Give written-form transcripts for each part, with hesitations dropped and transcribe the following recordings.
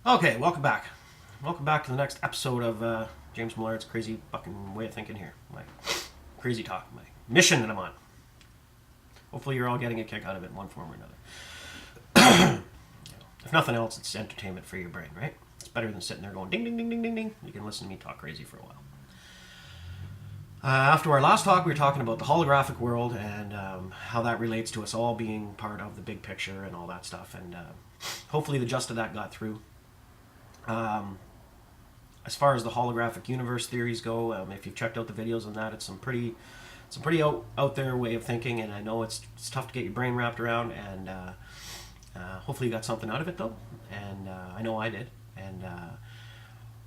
Okay, welcome back. Welcome back to the next episode of James Millard's crazy fucking way of thinking here. My crazy talk, my mission that I'm on. Hopefully you're all getting a kick out of it in one form or another. If nothing else, it's entertainment for your brain, right? It's better than sitting there going ding, ding, ding, ding, ding, ding. You can listen to me talk crazy for a while. After our last talk, we were talking about the holographic world and how that relates to us all being part of the big picture and all that stuff. And hopefully the gist of that got through. As far as the holographic universe theories go, if you've checked out the videos on that, it's some pretty out there way of thinking, and I know it's tough to get your brain wrapped around. And hopefully you got something out of it though, and I know I did. And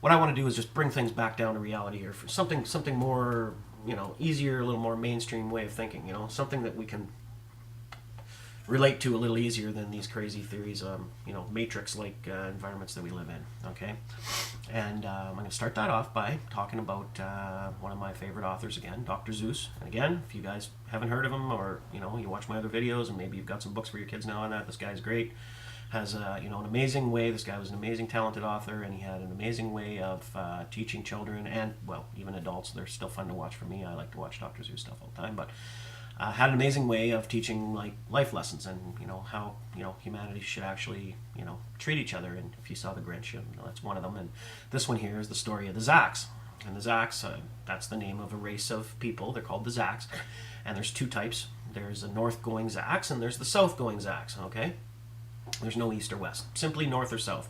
what I want to do is just bring things back down to reality here for something more, easier, a little more mainstream way of thinking. Something that we can relate to a little easier than these crazy theories, matrix-like environments that we live in. Okay, and I'm going to start that off by talking about one of my favorite authors again, Dr. Seuss. And again, if you guys haven't heard of him, or you watch my other videos, and maybe you've got some books for your kids now on that, this guy's great. Has an amazing way. This guy was an amazing, talented author, and he had an amazing way of teaching children and, well, even adults. They're still fun to watch for me. I like to watch Dr. Seuss stuff all the time, but had an amazing way of teaching like life lessons and how humanity should actually treat each other. And if you saw The Grinch, that's one of them. And this one here is the story of the Zacks. And the Zacks, that's the name of a race of people. They're called the Zacks, and there's two types. There's the north-going Zacks and there's the south-going Zacks. Okay. There's no east or west, simply north or south.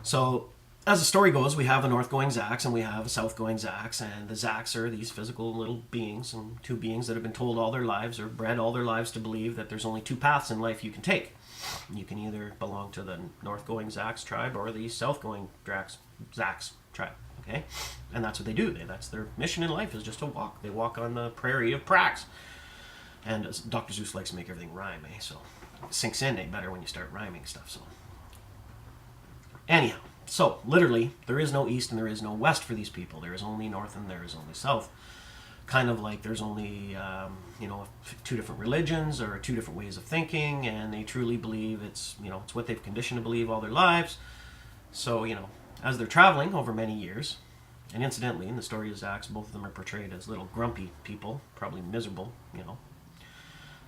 So, as the story goes, we have a north-going Zacks and we have a south-going Zacks, and the Zacks are these physical little beings, and two beings that have been told all their lives or bred all their lives to believe that there's only two paths in life you can take. You can either belong to the north-going Zacks tribe or the south-going Zacks tribe, okay? And that's what they do. That's their mission in life, is just to walk. They walk on the prairie of Prax. And Dr. Seuss likes to make everything rhyme, so it sinks in better when you start rhyming stuff. So anyhow, so literally there is no east and there is no west for these people. There is only north and there is only south. Kind of like there's only two different religions or two different ways of thinking, and they truly believe it's what they've conditioned to believe all their lives. So as they're traveling over many years, and incidentally in the story of Zacks, both of them are portrayed as little grumpy people, probably miserable.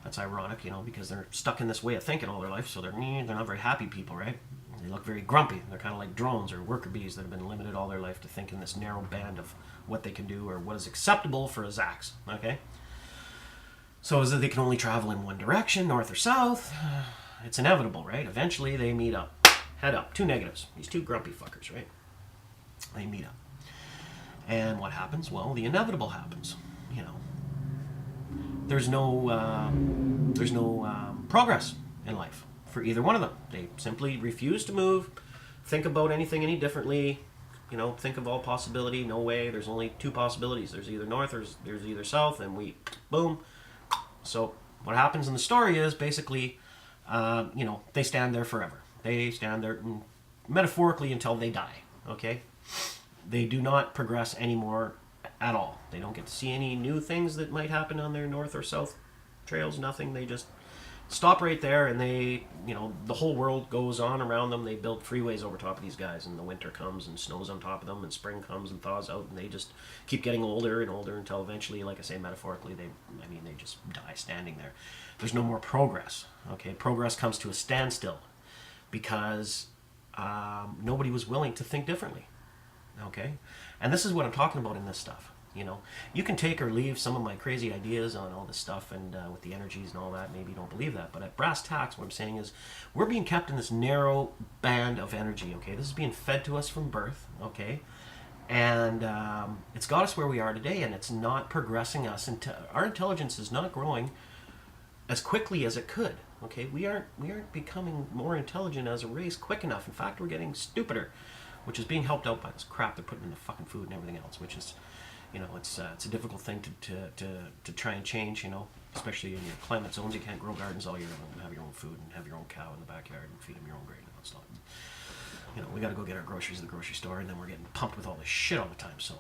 That's ironic, because they're stuck in this way of thinking all their life, so they're not very happy people, right? They look very grumpy. They're kind of like drones or worker bees that have been limited all their life to think in this narrow band of what they can do or what is acceptable for a Zacks, okay? So is that they can only travel in one direction, north or south. It's inevitable, right? Eventually they meet up, head up, two negatives. These two grumpy fuckers, right? They meet up. And what happens? Well, the inevitable happens, There's no progress in life for either one of them. They simply refuse to move, think about anything any differently, think of all possibility. No way. There's only two possibilities. There's either north or there's either south, and boom. So what happens in the story is basically, they stand there forever. They stand there metaphorically until they die. Okay, they do not progress anymore at all. They don't get to see any new things that might happen on their north or south trails, nothing. They just stop right there, and they, the whole world goes on around them. They build freeways over top of these guys, and the winter comes and snows on top of them, and spring comes and thaws out, and they just keep getting older and older until eventually, like I say, metaphorically, they just die standing there. There's no more progress, okay? Progress comes to a standstill because nobody was willing to think differently, okay? And this is what I'm talking about in this stuff. You can take or leave some of my crazy ideas on all this stuff and with the energies and all that. Maybe you don't believe that, but at brass tacks, what I'm saying is we're being kept in this narrow band of energy, okay? This is being fed to us from birth, okay? And it's got us where we are today, and it's not progressing us. Our intelligence is not growing as quickly as it could, okay? We aren't becoming more intelligent as a race quick enough. In fact, we're getting stupider, which is being helped out by this crap they're putting in the fucking food and everything else, which is, it's a difficult thing to try and change, especially in your climate zones. You can't grow gardens all year long and have your own food and have your own cow in the backyard and feed them your own grain and stuff. We got to go get our groceries at the grocery store, and then we're getting pumped with all this shit all the time. So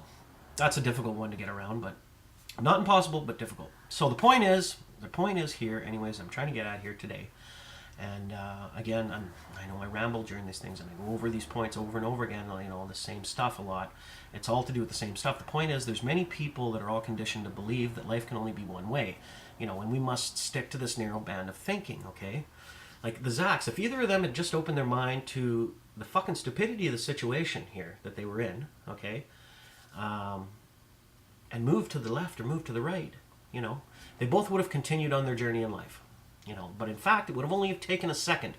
that's a difficult one to get around, but not impossible, but difficult. So the point is here, anyways, I'm trying to get at here today And again, I know I ramble during these things, and I go over these points over and over again, you know, the same stuff a lot. It's all to do with the same stuff. The point is, there's many people that are all conditioned to believe that life can only be one way, you know, and we must stick to this narrow band of thinking, okay? Like the Zacks, if either of them had just opened their mind to the fucking stupidity of the situation here that they were in, okay, and moved to the left or moved to the right, you know, they both would have continued on their journey in life, you know. But in fact, it would have only taken a second,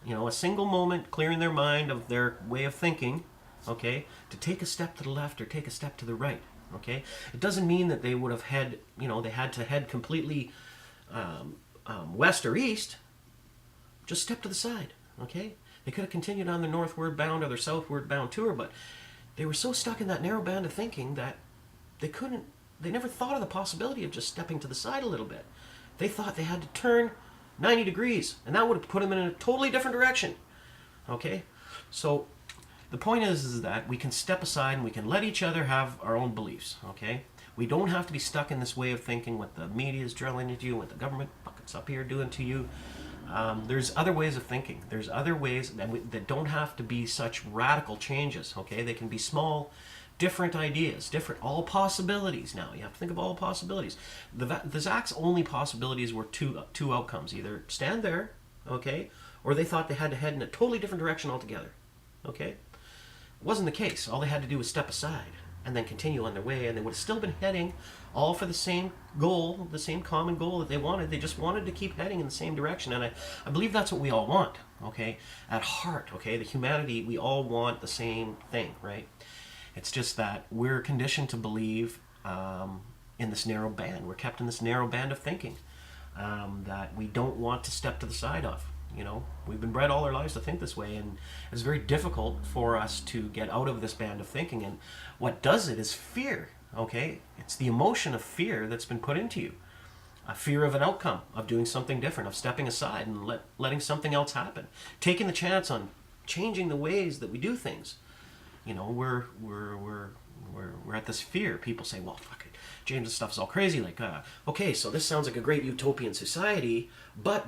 you know, a single moment clearing their mind of their way of thinking, okay, to take a step to the left or take a step to the right, okay. It doesn't mean that they would have had, you know, they had to head completely west or east. Just step to the side, okay? They could have continued on their northward bound or their southward bound tour, but they were so stuck in that narrow band of thinking that they never thought of the possibility of just stepping to the side a little bit. They thought they had to turn 90 degrees, and that would have put them in a totally different direction, okay? So the point is that we can step aside and we can let each other have our own beliefs, okay? We don't have to be stuck in this way of thinking, what the media is drilling into you, what the government buckets up here doing to you. There's other ways of thinking. There's other ways that don't have to be such radical changes, okay? They can be small, different ideas, all possibilities now. You have to think of all possibilities. The Zacks' only possibilities were two outcomes. Either stand there, okay, or they thought they had to head in a totally different direction altogether, okay? It wasn't the case. All they had to do was step aside and then continue on their way, and they would have still been heading all for the same goal, the same common goal that they wanted. They just wanted to keep heading in the same direction, and I believe that's what we all want, okay? At heart, okay, the humanity, we all want the same thing, right? It's just that we're conditioned to believe in this narrow band. We're kept in this narrow band of thinking that we don't want to step to the side of. You know, we've been bred all our lives to think this way, and it's very difficult for us to get out of this band of thinking. And what does it is fear, okay? It's the emotion of fear that's been put into you. A fear of an outcome, of doing something different, of stepping aside and letting something else happen. Taking the chance on changing the ways that we do things. You know, we're at this fear. People say, well, fuck it, James, this stuff's all crazy. Like, okay, so this sounds like a great utopian society, but,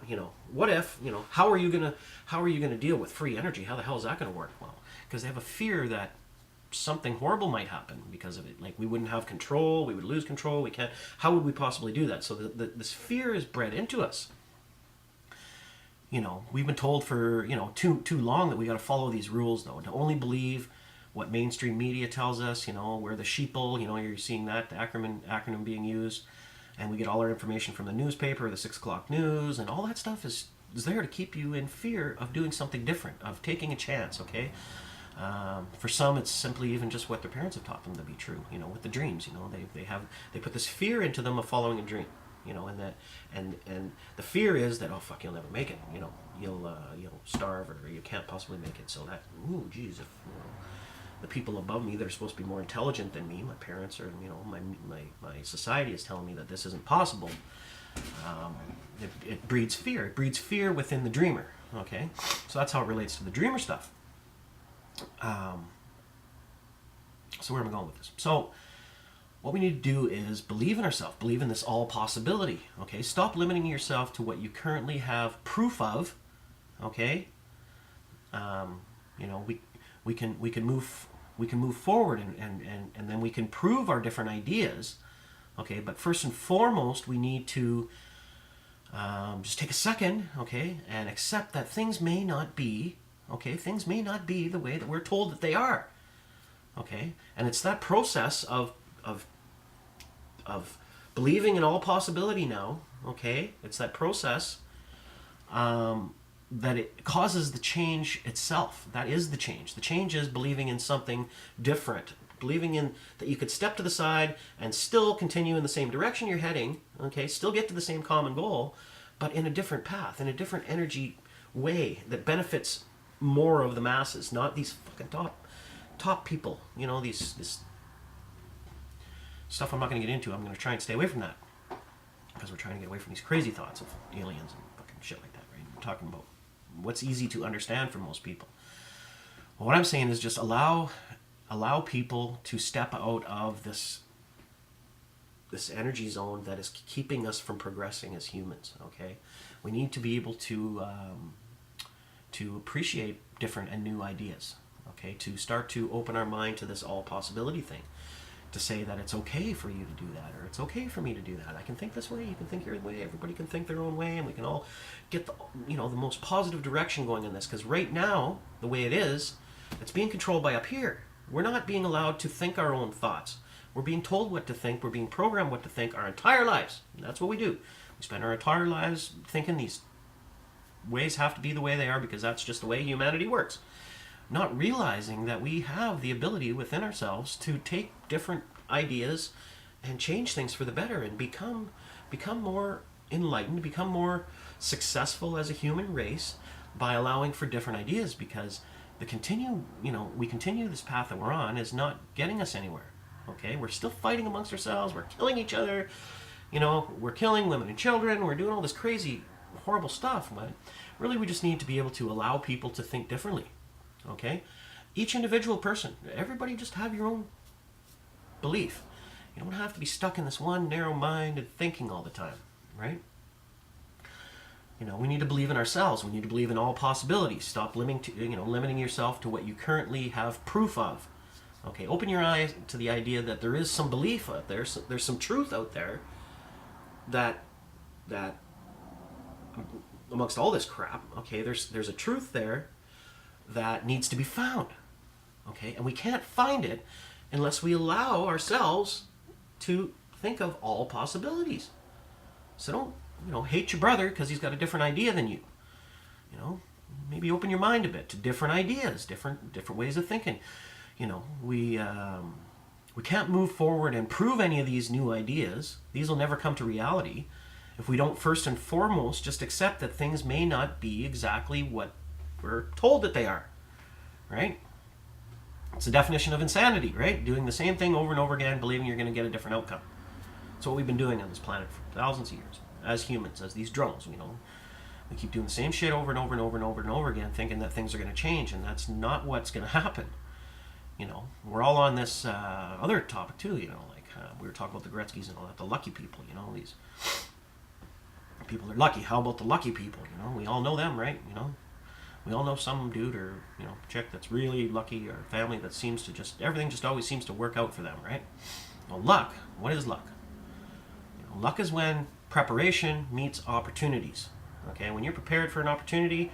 you know, what if, you know, how are you gonna deal with free energy? How the hell is that gonna work? Well, because they have a fear that something horrible might happen because of it. Like, we wouldn't have control, we would lose control, we can't, how would we possibly do that? So this fear is bred into us. You know, we've been told for, you know, too long that we got to follow these rules, though, to only believe what mainstream media tells us. You know, we're the sheeple. You know, you're seeing that the acronym being used, and we get all our information from the newspaper, the 6 o'clock news, and all that stuff is there to keep you in fear of doing something different, of taking a chance. Okay, for some, it's simply even just what their parents have taught them to be true. You know, with the dreams. You know, they put this fear into them of following a dream. You know, and the fear is that, oh fuck, you'll never make it. You know, you'll starve, or you can't possibly make it. So that, ooh, geez, if you know, the people above me that are supposed to be more intelligent than me, my parents, or you know, my society is telling me that this isn't possible. It breeds fear. It breeds fear within the dreamer. Okay, so that's how it relates to the dreamer stuff. So where am I going with this? So what we need to do is believe in ourselves, believe in this all possibility, okay? Stop limiting yourself to what you currently have proof of, okay? You know, we can move forward and then we can prove our different ideas, okay? But first and foremost, we need to just take a second, okay, and accept that things may not be, okay? Things may not be the way that we're told that they are, okay? And it's that process of believing in all possibility now, okay? It's that process that it causes the change itself. That is the change. The change is believing in something different. Believing in that you could step to the side and still continue in the same direction you're heading, okay? Still get to the same common goal, but in a different path, in a different energy way that benefits more of the masses, not these fucking top people, you know, this stuff I'm not going to get into. I'm going to try and stay away from that because we're trying to get away from these crazy thoughts of aliens and fucking shit like that, right? We're talking about what's easy to understand for most people. Well, what I'm saying is just allow people to step out of this energy zone that is keeping us from progressing as humans, okay? We need to be able to appreciate different and new ideas. Okay, to start to open our mind to this all possibility thing. To say that it's okay for you to do that, or it's okay for me to do that. I can think this way, you can think your way, everybody can think their own way, and we can all get the most positive direction going in this. Because right now, the way it is, it's being controlled by up here. We're not being allowed to think our own thoughts. We're being told what to think. We're being programmed what to think our entire lives. And that's what we do. We spend our entire lives thinking these ways have to be the way they are because that's just the way humanity works. Not realizing that we have the ability within ourselves to take different ideas and change things for the better and become more enlightened, become more successful as a human race by allowing for different ideas, because we continue this path that we're on is not getting us anywhere. Okay, we're still fighting amongst ourselves, we're killing each other, we're killing women and children, we're doing all this crazy, horrible stuff, but really we just need to be able to allow people to think differently. Okay, each individual person, everybody just have your own belief. You don't have to be stuck in this one narrow-minded thinking all the time, right? We need to believe in ourselves. We need to believe in all possibilities. Stop limiting yourself to what you currently have proof of. Okay, open your eyes to the idea that there is some belief out there. There's some truth out there that amongst all this crap. Okay, there's a truth there that needs to be found. Okay, and we can't find it unless we allow ourselves to think of all possibilities. So don't hate your brother because he's got a different idea than you. Maybe open your mind a bit to different ideas, different ways of thinking. We can't move forward and prove any of these new ideas. These will never come to reality if we don't first and foremost just accept that things may not be exactly what we're told that they are, right? It's the definition of insanity, right? Doing the same thing over and over again, believing you're going to get a different outcome. That's what we've been doing on this planet for thousands of years, as humans, as these drones. We keep doing the same shit over and over and over and over and over again, thinking that things are going to change, and that's not what's going to happen. We're all on this other topic too. We were talking about the Gretzky's and all that, the lucky people. These people are lucky. How about the lucky people? We all know them, right? We all know some dude or chick that's really lucky, or family that seems to everything just always seems to work out for them, right? Well, luck. What is luck? Luck is when preparation meets opportunities. Okay, when you're prepared for an opportunity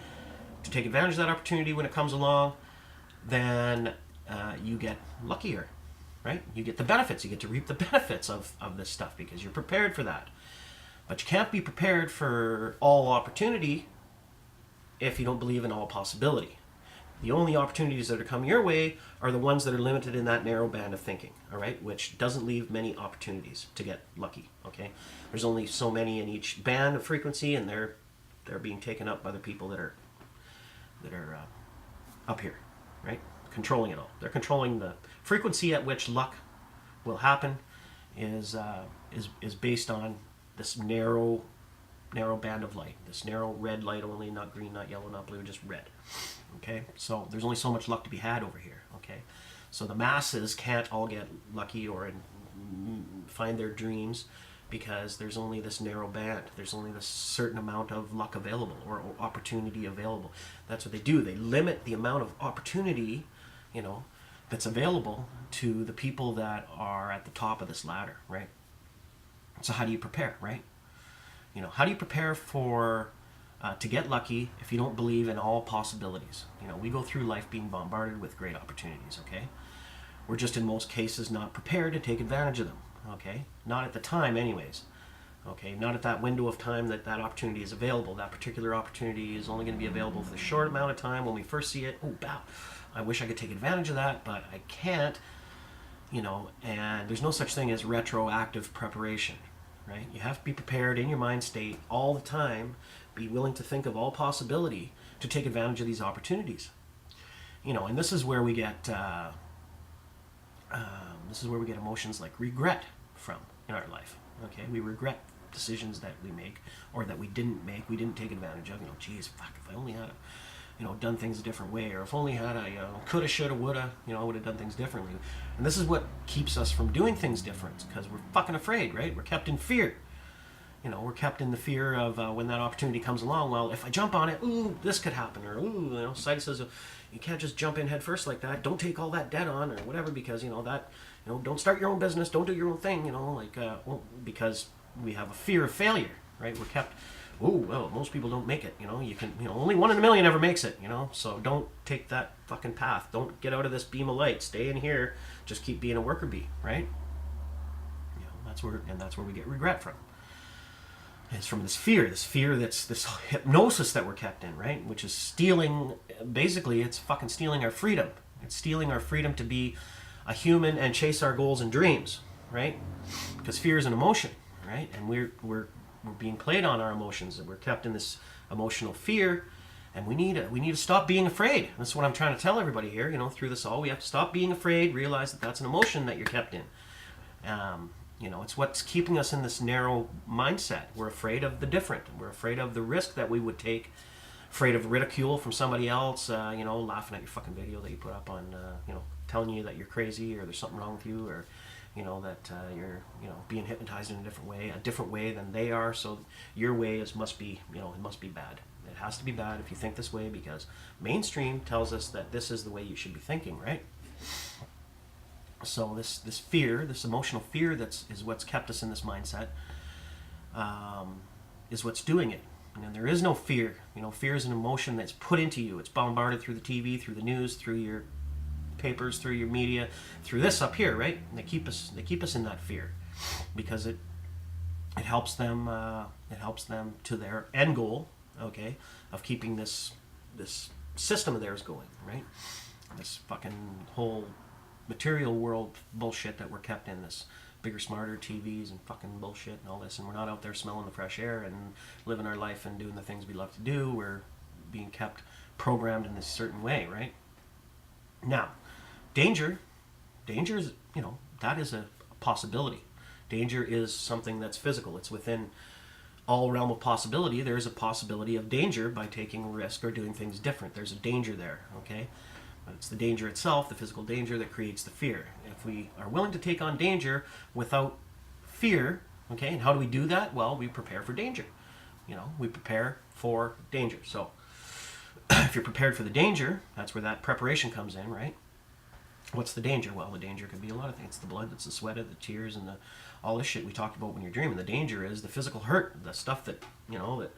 to take advantage of that opportunity when it comes along, then you get luckier, right? You get the benefits. You get to reap the benefits of this stuff because you're prepared for that. But you can't be prepared for all opportunity if you don't believe in all possibility. The only opportunities that are coming your way are the ones that are limited in that narrow band of thinking, all right, which doesn't leave many opportunities to get lucky, okay? There's only so many in each band of frequency, and they're being taken up by the people that are up here, right? Controlling it all. They're controlling the frequency at which luck will happen is based on this narrow band of light, this narrow red light only, not green, not yellow, not blue, just red. Okay, so there's only so much luck to be had over here. Okay, so the masses can't all get lucky or find their dreams because there's only this narrow band. There's only this certain amount of luck available or opportunity available. That's what they do. They limit the amount of opportunity, that's available to the people that are at the top of this ladder, right? So how do you prepare, right? How do you prepare for to get lucky if you don't believe in all possibilities? We go through life being bombarded with great opportunities, okay? We're just in most cases not prepared to take advantage of them, okay? Not at the time anyways, okay? Not at that window of time that opportunity is available. That particular opportunity is only going to be available for the short amount of time when we first see it. Oh, wow, I wish I could take advantage of that, but I can't, and there's no such thing as retroactive preparation. Right? You have to be prepared in your mind state all the time, be willing to think of all possibility to take advantage of these opportunities. And this is where we get emotions like regret from in our life. Okay, we regret decisions that we make or that we didn't make, we didn't take advantage of. Geez, fuck, if I only had done things a different way, or if only had I coulda, shoulda, woulda, I would have done things differently. And this is what keeps us from doing things different, because we're fucking afraid, right? We're kept in fear. we're kept in the fear of when that opportunity comes along. Well, if I jump on it, ooh, this could happen, or ooh, society says you can't just jump in head first like that. Don't take all that debt on, or whatever, because don't start your own business, don't do your own thing, because we have a fear of failure, right? We're kept. Oh well, most people don't make it. Only 1 in a million ever makes it. So don't take that fucking path. Don't get out of this beam of light. Stay in here. Just keep being a worker bee, right? That's where we get regret from. It's from this fear that's this hypnosis that we're kept in, right? Which is stealing. Basically, it's fucking stealing our freedom. It's stealing our freedom to be a human and chase our goals and dreams, right? Because fear is an emotion, right? And we're being played on our emotions, and we're kept in this emotional fear, and we need to stop being afraid. That's what I'm trying to tell everybody here. Through this all, we have to stop being afraid. Realize that that's an emotion that you're kept in. It's what's keeping us in this narrow mindset. We're afraid of the different. We're afraid of the risk that we would take. Afraid of ridicule from somebody else. Laughing at your fucking video that you put up on. Telling you that you're crazy, or there's something wrong with you, or that you're being hypnotized in a different way than they are. So your way must be bad. It has to be bad if you think this way, because mainstream tells us that this is the way you should be thinking, right? So this fear, this emotional fear is what's kept us in this mindset, is what's doing it. And there is no fear. Fear is an emotion that's put into you. It's bombarded through the TV, through the news, through your papers, through your media, through this up here, right? And they keep us in that fear, because it helps them to their end goal, okay, of keeping this system of theirs going, right? This fucking whole material world bullshit that we're kept in, this bigger, smarter TVs and fucking bullshit and all this, and we're not out there smelling the fresh air and living our life and doing the things we love to do. We're being kept programmed in this certain way, right? Now, danger is, that is a possibility. Danger is something that's physical. It's within all realm of possibility. There is a possibility of danger by taking a risk or doing things different. There's a danger there, okay? But it's the danger itself, the physical danger, that creates the fear. If we are willing to take on danger without fear, okay, and how do we do that? Well, we prepare for danger. We prepare for danger. So if you're prepared for the danger, that's where that preparation comes in, right? What's the danger? Well, the danger could be a lot of things. It's the blood, it's the sweat, the tears, and all this shit we talked about when you're dreaming. The danger is the physical hurt, the stuff that that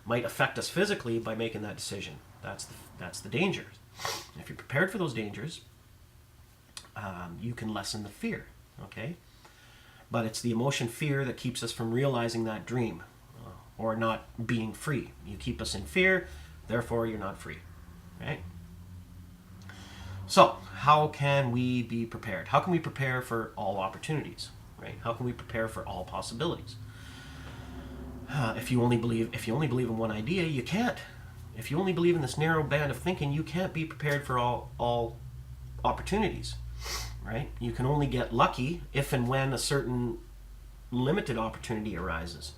might affect us physically by making that decision. That's the danger. If you're prepared for those dangers, you can lessen the fear, okay? But it's the emotion fear that keeps us from realizing that dream, or not being free. You keep us in fear, therefore you're not free, right? So, how can we be prepared? How can we prepare for all opportunities, right? How can we prepare for all possibilities? If you only believe in one idea, you can't. If you only believe in this narrow band of thinking, you can't be prepared for all opportunities, right? You can only get lucky if and when a certain limited opportunity arises.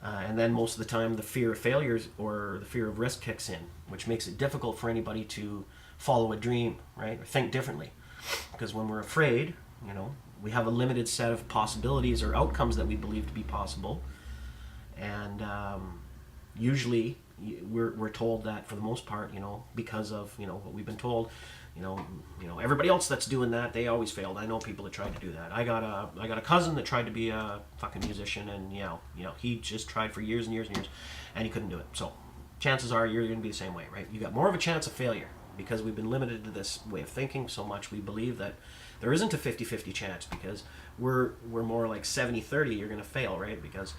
And then most of the time the fear of failures or the fear of risk kicks in, which makes it difficult for anybody to follow a dream, right? Or think differently. Because when we're afraid, we have a limited set of possibilities or outcomes that we believe to be possible. And usually we're told that, for the most part, because of what we've been told, everybody else that's doing that, they always failed. I know people that tried to do that. I got a cousin that tried to be a fucking musician, and he just tried for years and years and years, and he couldn't do it. So chances are you're going to be the same way, right? You got more of a chance of failure because we've been limited to this way of thinking so much. We believe that there isn't a 50-50 chance, because we're more like 70-30. You're going to fail, right? Because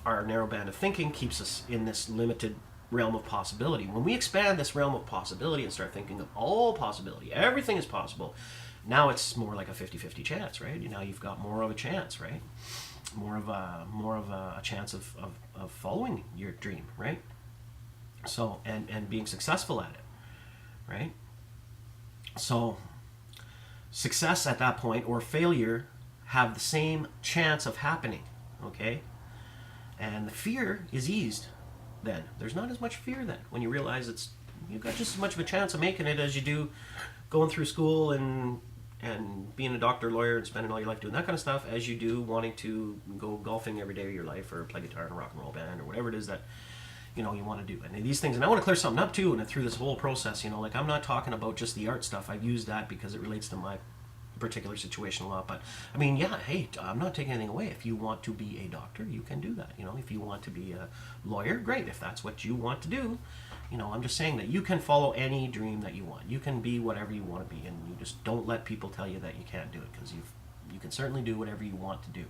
our narrow band of thinking keeps us in this limited realm of possibility. When we expand this realm of possibility and start thinking of all possibility, everything is possible, now it's more like a 50-50 chance, right? Now you've got more of a chance, right? More of a chance of following your dream, right? So, and being successful at it, right? So success at that point or failure have the same chance of happening, okay? And the fear is eased then. There's not as much fear then when you realize you've got just as much of a chance of making it as you do going through school and and being a doctor, lawyer, and spending all your life doing that kind of stuff, as you do wanting to go golfing every day of your life, or play guitar in a rock and roll band, or whatever it is that you want to do. And these things, and I want to clear something up too. And through this whole process, like, I'm not talking about just the art stuff. I've used that because it relates to my particular situation a lot. But I mean, yeah, hey, I'm not taking anything away. If you want to be a doctor, you can do that. If you want to be a lawyer, great. If that's what you want to do, I'm just saying that you can follow any dream that you want. You can be whatever you want to be, and you just don't let people tell you that you can't do it, because you can certainly do whatever you want to do.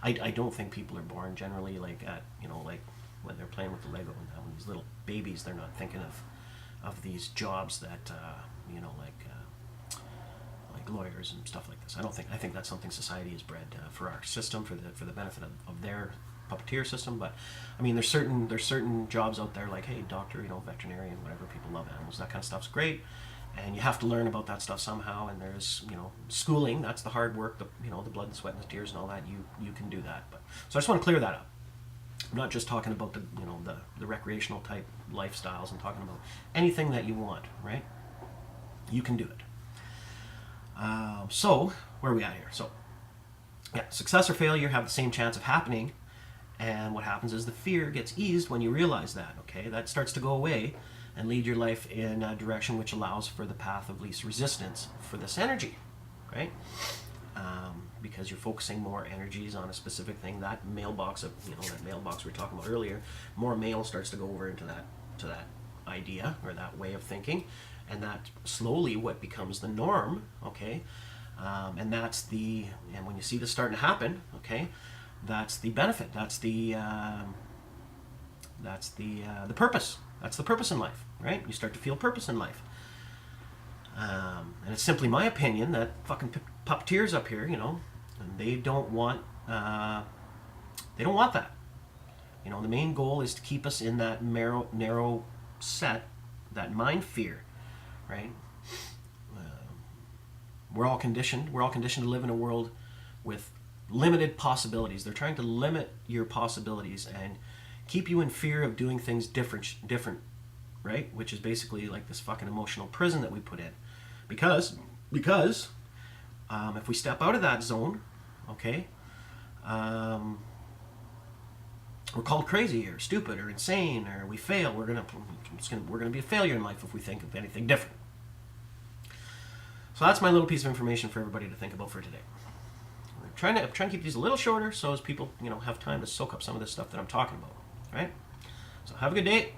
I don't think people are born generally like at like when they're playing with the Lego and when these little babies, they're not thinking of these jobs that like lawyers and stuff like this. I think that's something society has bred for our system, for the benefit of their puppeteer system. But I mean, there's certain jobs out there, like, hey, doctor, veterinarian, whatever. People love animals. That kind of stuff's great, and you have to learn about that stuff somehow. And there's schooling. That's the hard work, the blood and sweat and the tears and all that. You can do that. But so I just want to clear that up. I'm not just talking about the recreational type lifestyles. I'm talking about anything that you want, right? You can do it. So where are we at here? So yeah, success or failure have the same chance of happening, and what happens is the fear gets eased when you realize that. Okay, that starts to go away and lead your life in a direction which allows for the path of least resistance for this energy, right? Because you're focusing more energies on a specific thing. That mailbox that mailbox we were talking about earlier, more mail starts to go over into that idea or that way of thinking, and that slowly what becomes the norm. Okay, and when you see this starting to happen, okay, that's the benefit. That's the purpose. That's the purpose in life, right? You start to feel purpose in life. And it's simply my opinion that fucking puppeteers up here, and they don't want that. The main goal is to keep us in that narrow set, that mind fear, right? We're all conditioned to live in a world with limited possibilities. They're trying to limit your possibilities and keep you in fear of doing things different, right? Which is basically like this fucking emotional prison that we put in. Because if we step out of that zone, okay, we're called crazy or stupid or insane, or we fail. We're gonna be a failure in life if we think of anything different. So that's my little piece of information for everybody to think about for today. I'm trying to keep these a little shorter so as people have time to soak up some of this stuff that I'm talking about. All right. So have a good day.